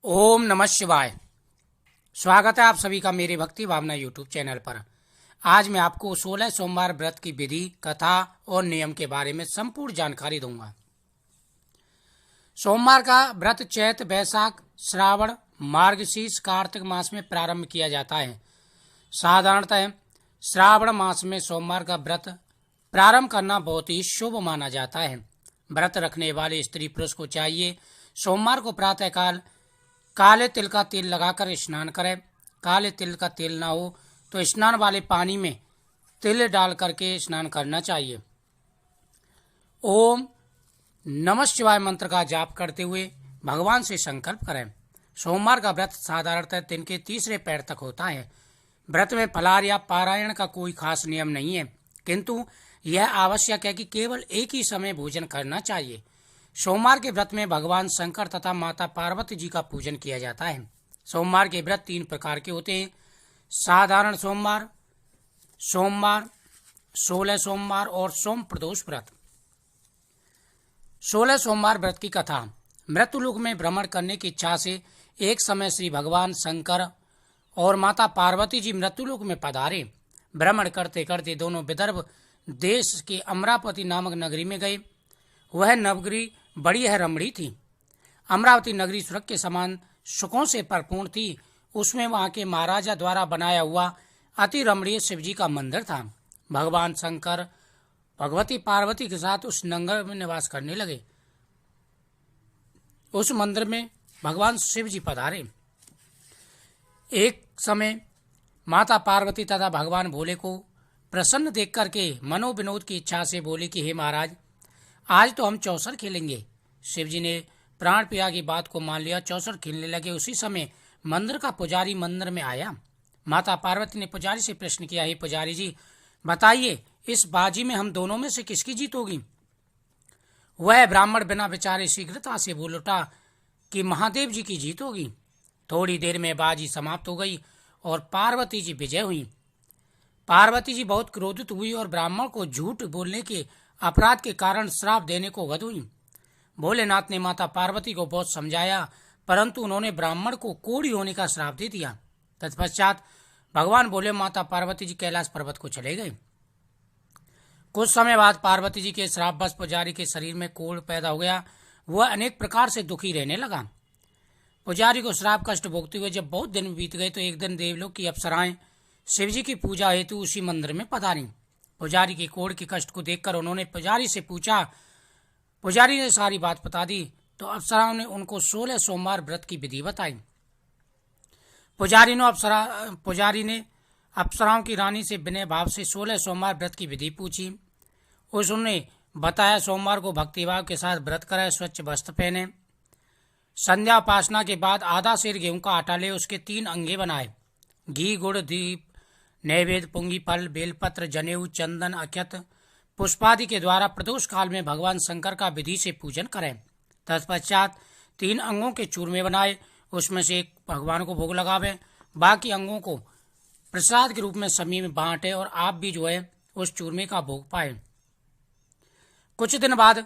ओम नमः शिवाय। स्वागत है आप सभी का मेरे भक्ति भावना यूट्यूब चैनल पर। आज मैं आपको 16 सोमवार व्रत की विधि, कथा और नियम के बारे में संपूर्ण जानकारी दूंगा। सोमवार का व्रत चैत, बैसाख, श्रावण, मार्गशीर्ष, कार्तिक मास में प्रारंभ किया जाता है। साधारणतः श्रावण मास में सोमवार का व्रत प्रारंभ करना बहुत ही शुभ माना जाता है। व्रत रखने वाले स्त्री पुरुष को चाहिए सोमवार को प्रातःकाल काले तिल का तेल लगाकर स्नान करें। काले तिल का तेल ना हो तो स्नान वाले पानी में तिल डाल करके स्नान करना चाहिए। ओम नमः शिवाय मंत्र का जाप करते हुए भगवान से संकल्प करें। सोमवार का व्रत साधारणतः दिन के तीसरे पैर तक होता है। व्रत में फलाहार या पारायण का कोई खास नियम नहीं है, किंतु यह आवश्यक है कि केवल एक ही समय भोजन करना चाहिए। सोमवार के व्रत में भगवान शंकर तथा माता पार्वती जी का पूजन किया जाता है। सोमवार के व्रत 3 प्रकार के होते हैं: साधारण सोमवार, सोमवार, 16 सोमवार और सोम प्रदोष व्रत। 16 सोमवार व्रत की कथा। मृत्युलोक में भ्रमण करने की इच्छा से एक समय श्री भगवान शंकर और माता पार्वती जी मृत्युलोक में पधारे। भ्रमण करते करते दोनों विदर्भ देश के अमरावती नामक नगरी में गए। वह नगरी बड़ी है रमणी थी। अमरावती नगरी स्वर्ग के समान सुखों से परिपूर्ण थी। उसमें वहां के महाराजा द्वारा बनाया हुआ अति रमणीय शिवजी का मंदिर था। भगवान शंकर भगवती पार्वती के साथ उस नगर में निवास करने लगे। उस मंदिर में भगवान शिव जी पधारे। एक समय माता पार्वती तथा भगवान भोले को प्रसन्न देख करके मनोविनोद की इच्छा से बोले कि हे महाराज, आज तो हम चौसर खेलेंगे। शिव जी ने प्राण प्रिया की बात को मान लिया। चौसर खेलने लगे। उसी समय मंदिर का पुजारी मंदिर में आया। माता पार्वती ने पुजारी से प्रश्न किया, हे पुजारी जी, बताइए इस बाजी में हम दोनों में से किसकी जीत होगी? वह ब्राह्मण बिना विचारे शीघ्रता से बोल उठा कि महादेव जी की जीत होगी। थोड़ी देर में बाजी समाप्त हो गई और पार्वती जी विजय हुई। पार्वती जी बहुत क्रोधित हुई और ब्राह्मण को झूठ बोलने के अपराध के कारण श्राप देने को वध हुई। भोलेनाथ ने माता पार्वती को बहुत समझाया, परंतु उन्होंने ब्राह्मण को कोढ़ी होने का श्राप दे दिया। तत्पश्चात भगवान भोले माता पार्वती जी कैलाश पर्वत को चले गए। कुछ समय बाद पार्वती जी के श्रापवश पुजारी के शरीर में कोढ़ पैदा हो गया। वह अनेक प्रकार से दुखी रहने लगा। पुजारी को श्राप कष्ट भोगते हुए जब बहुत दिन बीत गए तो एक दिन देवलोक की अप्सराएं शिवजी की पूजा हेतु उसी मंदिर में पधारी। पुजारी के कोढ़ के कष्ट को देखकर उन्होंने पुजारी से पूछा। पुजारी ने सारी बात बता दी तो अप्सराओं ने उनको 16 सोमवार व्रत की विधि बताई। पुजारी ने अप्सराओं की रानी से विनय भाव से 16 सोमवार व्रत की विधि पूछी। उसने बताया, सोमवार को भक्तिभाव के साथ व्रत करें, स्वच्छ वस्त्र पहने, संध्या उपासना के बाद आधा सेर गेहूं का आटा ले, उसके 3 अंगे बनाए, घी, गुड़, दीप, नैवेद्य, पुंगी फल, बेलपत्र, जनेऊ, चंदन, अक्षत, पुष्पादि के द्वारा प्रदोष काल में भगवान शंकर का विधि से पूजन करें। तत्पश्चात 3 अंगों के चूरमे बनाए, उसमें से एक भगवान को भोग लगावे, बाकी अंगों को प्रसाद के रूप में सभी में बांटे और आप भी जो है उस चूरमे का भोग पाए। कुछ दिन बाद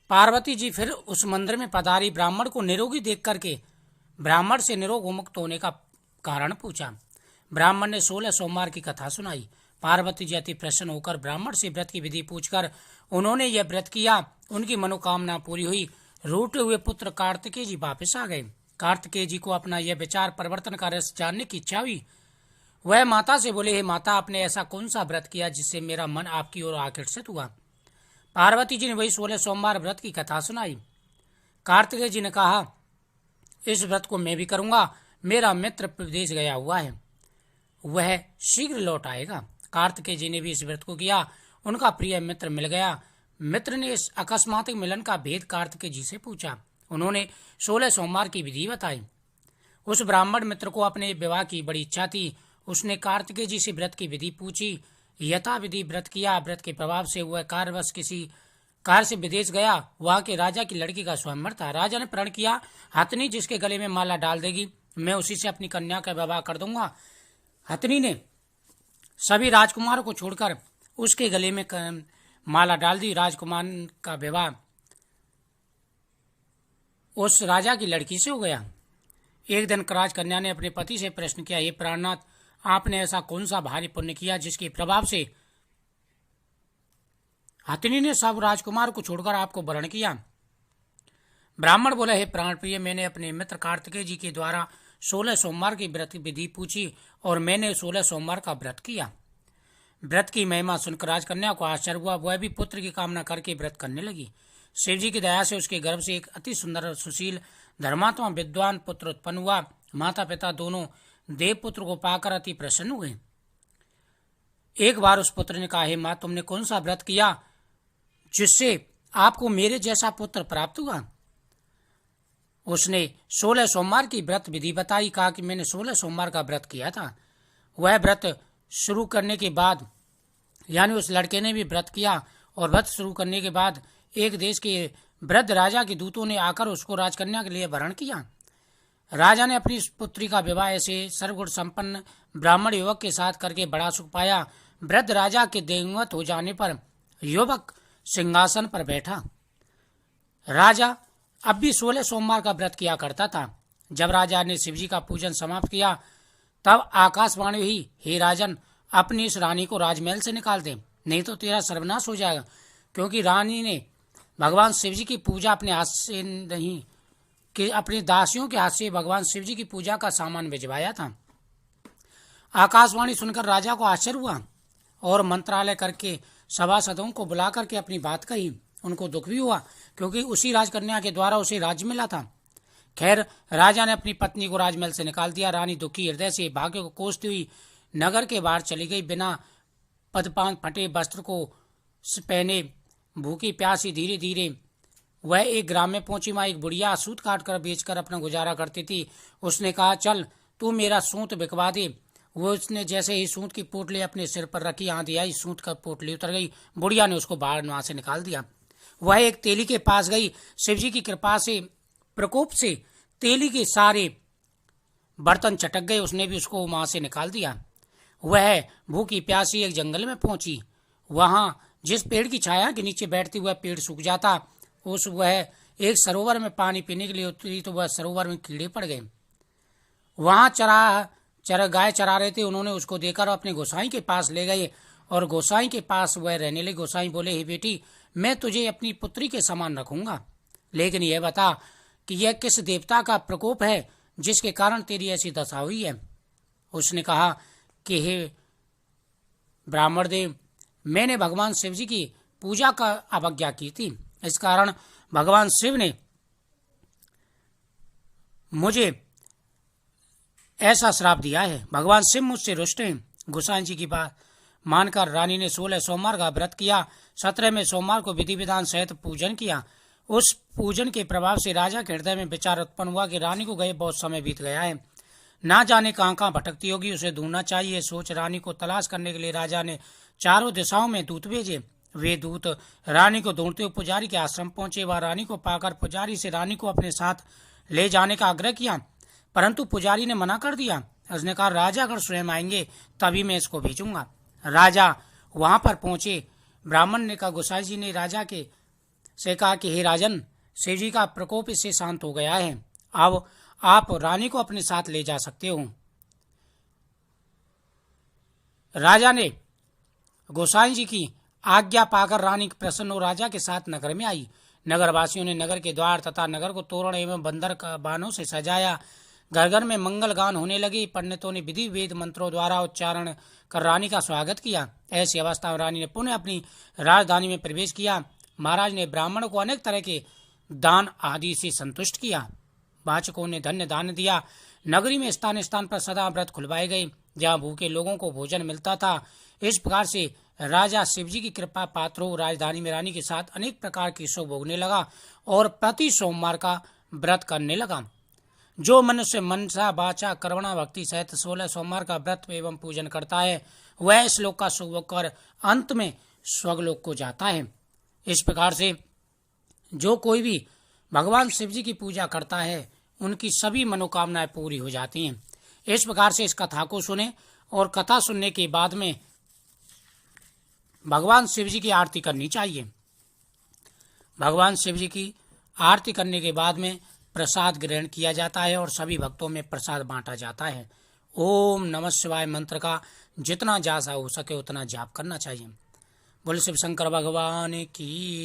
पार्वती जी फिर उस मंदिर में पधारी। ब्राह्मण को निरोगी देख करके ब्राह्मण से निरोग मुक्त होने का कारण पूछा। ब्राह्मण ने 16 सोमवार की कथा सुनाई। पार्वती जी अति प्रसन्न होकर ब्राह्मण से व्रत की विधि पूछकर उन्होंने यह व्रत किया। उनकी मनोकामना पूरी हुई। रूठे हुए पुत्र कार्तिकेय जी वापस आ गए। कार्तिकेय जी को अपना यह विचार परिवर्तन का रस जानने की इच्छा हुई। वह माता से बोले, हे माता, आपने ऐसा कौन सा व्रत किया जिससे मेरा मन आपकी ओर आकर्षित हुआ? पार्वती जी ने वही 16 सोमवार व्रत की कथा सुनाई। कार्तिकेय जी ने कहा, इस व्रत को मैं भी करूंगा। मेरा मित्र प्रदेश गया हुआ है, वह शीघ्र लौट आएगा। कार्तिकेय जी ने भी इस व्रत को किया। उनका प्रिय मित्र मिल गया। मित्र ने इस अकस्मात मिलन का भेद कार्तिकेय जी से पूछा। उन्होंने 16 सोमवार की विधि बताई। उस ब्राह्मण मित्र को अपने विवाह की बड़ी इच्छा थी। उसने कार्तिकेय जी से व्रत की विधि पूछी, यथा विधि व्रत किया। व्रत के प्रभाव से वह कार्यवश किसी कार्य से विदेश गया। वहां के राजा की लड़की का स्वयंवर था। राजा ने प्रण किया, हथनी जिसके गले में माला डाल देगी मैं उसी से अपनी कन्या का विवाह कर दूंगा। हथनी ने सभी राजकुमारों को छोड़कर उसके गले में माला डाल दी। राजकुमार का विवाह उस राजा की लड़की से हो गया। एक दिन राजकन्या ने अपने पति से प्रश्न किया, हे प्राणनाथ, आपने ऐसा कौन सा भारी पुण्य किया जिसके प्रभाव से हथिनी ने सब राजकुमार को छोड़कर आपको वरण किया? ब्राह्मण बोले, हे प्राण प्रिय, मैंने अपने मित्र कार्तिकेय जी के द्वारा 16 सोमवार की व्रत विधि पूछी और मैंने 16 सोमवार का व्रत किया। व्रत की महिमा सुनकर राजकन्या को आश्चर्य हुआ। वह भी पुत्र की कामना करके व्रत करने लगी। शिव जी की दया से उसके गर्भ से एक अति सुंदर, सुशील, धर्मात्मा, विद्वान पुत्र उत्पन्न हुआ। माता पिता दोनों देवपुत्र को पाकर अति प्रसन्न हुए। एक बार उस पुत्र ने कहा, हे माँ, तुमने कौन सा व्रत किया जिससे आपको मेरे जैसा पुत्र प्राप्त हुआ? उसने 16 सोमवार की व्रत विधि बताई। कहा कि मैंने 16 सोमवार का व्रत किया था। वह व्रत शुरू करने के बाद, यानी उस लड़के ने भी व्रत किया, और व्रत शुरू करने के बाद एक देश के वृद्ध राजा के दूतों ने आकर उसको राजकन्या के लिए वरण किया। राजा ने अपनी पुत्री का विवाह ऐसे सर्वगुण संपन्न ब्राह्मण युवक के साथ करके बड़ा सुख पाया। वृद्ध राजा के देववत हो जाने पर युवक सिंहासन पर बैठा। राजा अब भी 16 सोमवार का व्रत किया करता था। जब राजा ने शिवजी का पूजन समाप्त किया तब आकाशवाणी हुई, हे राजन, अपनी इस रानी को राजमहल से निकाल दे, नहीं तो तेरा सर्वनाश हो जाएगा। क्योंकि रानी ने भगवान शिवजी की पूजा अपने हाथ से नहीं कि अपने दासियों के हाथ से भगवान शिवजी की पूजा का सामान भिजवाया था। आकाशवाणी सुनकर राजा को आश्चर्य हुआ और मंत्रालय करके सभासदों को बुला करके अपनी बात कही। उनको दुख भी हुआ क्योंकि उसी राजकन्या के द्वारा उसे राज्य मिला था। खैर, राजा ने अपनी पत्नी को राजमहल से निकाल दिया। रानी दुखी हृदय से भाग्य को कोसती हुई नगर के बाहर चली गई। बिना पदपान फटे वस्त्र को पहने भूखी प्यासी धीरे धीरे वह एक ग्राम में पहुंची। वहां एक बुढ़िया सूत काट कर बेचकर अपना गुजारा करती थी। उसने कहा, चल तू मेरा सूत बिकवा दे। वो उसने जैसे ही सूत की पोटली अपने सिर पर रखी, आंधी आई, सूत का पोटली उतर गई। बुढ़िया ने उसको बाहर वहां से निकाल दिया। वह एक तेली के पास गई। शिवजी की कृपा से, प्रकोप से तेली के सारे बर्तन चटक गए। उसने भी उसको वहां से निकाल दिया। वह भूखी प्यासी एक जंगल में पहुंची। वहां जिस पेड़ की छाया के नीचे बैठती वह पेड़ सूख जाता। वह एक सरोवर में पानी पीने के लिए उतरी तो वह सरोवर में कीड़े पड़ गए। वहां गाय चरा रहे थे। उन्होंने उसको देखकर अपने गोसाई के पास ले गए और गोसाई के पास वह रहने लगे। गोसाई बोले, हे बेटी, मैं तुझे अपनी पुत्री के समान रखूंगा, लेकिन यह बता कि यह किस देवता का प्रकोप है जिसके कारण तेरी ऐसी दशा हुई है। उसने कहा कि हे ब्राह्मण देव, मैंने भगवान शिव जी की पूजा का अवज्ञा की थी। इस कारण भगवान शिव ने मुझे ऐसा श्राप दिया है। भगवान शिव मुझसे रुष्ट हैं। गोसाई जी की बात मानकर रानी ने 16 सोमवार का व्रत किया। 17वें सोमवार को विधि विधान सहित पूजन किया। उस पूजन के प्रभाव से राजा के हृदय में विचार उत्पन्न हुआ कि रानी को गए बहुत समय बीत गया है, ना जाने कहां कहां भटकती होगी, उसे ढूंढना चाहिए। सोच रानी को तलाश करने के लिए राजा ने चारों दिशाओं में दूत भेजे। वे दूत रानी को ढूंढते हुए पुजारी के आश्रम पहुंचे। वह रानी को पाकर पुजारी से रानी को अपने साथ ले जाने का आग्रह किया, परंतु पुजारी ने मना कर दिया। उसने कहा, राजा अगर स्वयं आएंगे तभी मैं इसको भेजूंगा। राजा वहां पर पहुंचे। ब्राह्मण ने कहा, गोसाई जी ने राजा के से कहा कि हे राजन, शिव जी का प्रकोप इससे शांत हो गया है, अब आप रानी को अपने साथ ले जा सकते हो। राजा ने गोसाई जी की आज्ञा पाकर रानी प्रसन्न हो राजा के साथ नगर में आई। नगरवासियों ने नगर के द्वार तथा नगर को तोरण एवं बंदर का बानों से सजाया। घर घर में मंगल गान होने लगे। पंडितों ने विधि वेद मंत्रों द्वारा उच्चारण कर रानी का स्वागत किया। ऐसी अवस्था में रानी ने पुनः अपनी राजधानी में प्रवेश किया। महाराज ने ब्राह्मण को अनेक तरह के दान आदि से संतुष्ट किया। वाचकों ने धन्य दान दिया। नगरी में स्थान स्थान पर सदा व्रत खुलवाए गए, जहाँ भूखे लोगों को भोजन मिलता था। इस प्रकार से राजा शिवजी की कृपा पात्र हो राजधानी में रानी के साथ अनेक प्रकार की सुख भोगने लगा और प्रति सोमवार का व्रत करने लगा। जो मनुष्य मनसा वाचा कर्मणा भक्ति सहित 16 सोमवार का व्रत एवं पूजन करता है, वह इस लोक का सुख भोग कर अंत में स्वर्गलोक को जाता है। इस प्रकार से जो कोई भी भगवान शिव जी की पूजा करता है, उनकी सभी मनोकामनाएं पूरी हो जाती हैं। इस प्रकार से इस कथा को सुने और कथा सुनने के बाद में भगवान शिव जी की आरती करनी चाहिए। भगवान शिव जी की आरती करने के बाद में प्रसाद ग्रहण किया जाता है और सभी भक्तों में प्रसाद बांटा जाता है। ओम नमः शिवाय मंत्र का जितना जाप हो सके उतना जाप करना चाहिए। बोले शिव शंकर भगवान की।